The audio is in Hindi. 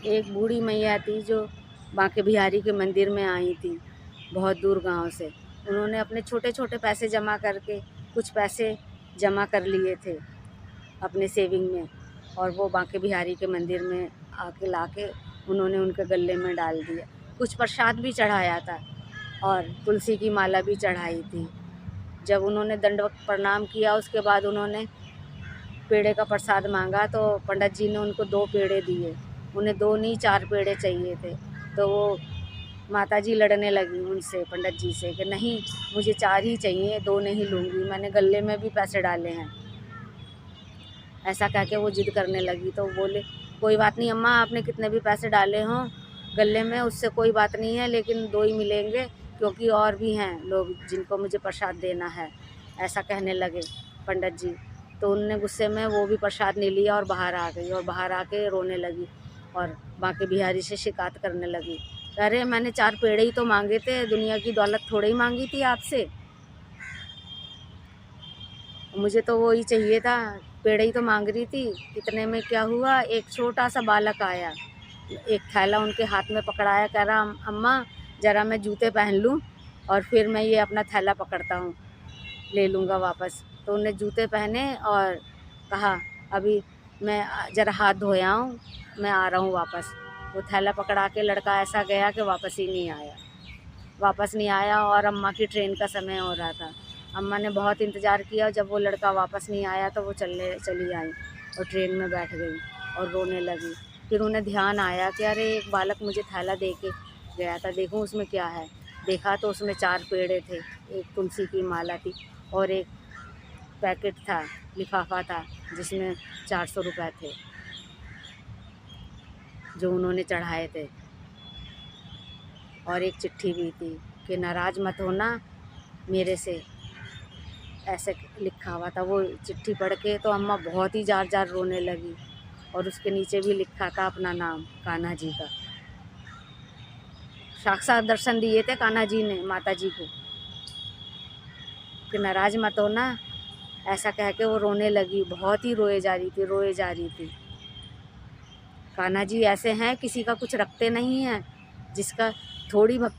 एक बूढ़ी मैया थी जो बांके बिहारी के मंदिर में आई थी, बहुत दूर गांव से। उन्होंने अपने छोटे छोटे पैसे जमा करके कुछ पैसे जमा कर लिए थे अपने सेविंग में, और वो बांके बिहारी के मंदिर में आके लाके उन्होंने उनके गले में डाल दिया। कुछ प्रसाद भी चढ़ाया था और तुलसी की माला भी चढ़ाई थी। जब उन्होंने दंडवत प्रणाम किया, उसके बाद उन्होंने पेड़े का प्रसाद मांगा तो पंडित जी ने उनको 2 पेड़े दिए। उन्हें 2 नहीं 4 पेड़े चाहिए थे, तो वो माताजी लड़ने लगी उनसे, पंडित जी से, कि नहीं मुझे 4 ही चाहिए, 2 नहीं लूँगी, मैंने गले में भी पैसे डाले हैं। ऐसा कह के वो ज़िद करने लगी। तो बोले कोई बात नहीं अम्मा, आपने कितने भी पैसे डाले हों गले में, उससे कोई बात नहीं है, लेकिन 2 ही मिलेंगे क्योंकि और भी हैं लोग जिनको मुझे प्रसाद देना है। ऐसा कहने लगे पंडित जी। तो उनने गुस्से में वो भी प्रसाद नहीं लिया और बाहर आ गई, और बाहर आके रोने लगी और बांके बिहारी से शिकायत करने लगी। अरे मैंने 4 पेड़े ही तो मांगे थे, दुनिया की दौलत थोड़ी ही मांगी थी आपसे, मुझे तो वो ही चाहिए था, पेड़े ही तो मांग रही थी। इतने में क्या हुआ, एक छोटा सा बालक आया, एक थैला उनके हाथ में पकड़ाया, कह रहा अम्मा ज़रा मैं जूते पहन लूँ और फिर मैं ये अपना थैला पकड़ता हूँ, ले लूँगा वापस। तो उन्हें जूते पहने और कहा अभी मैं ज़रा हाथ धो आऊँ, मैं आ रहा हूँ वापस। वो थैला पकड़ा के लड़का ऐसा गया कि वापस ही नहीं आया, वापस नहीं आया। और अम्मा की ट्रेन का समय हो रहा था। अम्मा ने बहुत इंतज़ार किया, जब वो लड़का वापस नहीं आया तो वो चली आई और ट्रेन में बैठ गई और रोने लगी। फिर उन्हें ध्यान आया कि अरे एक बालक मुझे थैला दे के गया था, देखूँ उसमें क्या है। देखा तो उसमें 4 पेड़े थे, एक तुलसी की माला थी और एक पैकेट था, लिफाफा था जिसमें 400 रुपये थे जो उन्होंने चढ़ाए थे, और एक चिट्ठी भी थी कि नाराज़ मत होना मेरे से, ऐसे लिखा हुआ था। वो चिट्ठी पढ़ के तो अम्मा बहुत ही जार जार रोने लगी, और उसके नीचे भी लिखा था अपना नाम, कान्हा जी का। साक्षात दर्शन दिए थे कान्हा जी ने माता जी को कि नाराज़ मत होना, ऐसा कह के वो रोने लगी, बहुत ही रोए जा रही थी। कान्हा जी ऐसे हैं, किसी का कुछ रखते नहीं हैं, जिसका थोड़ी भक्ति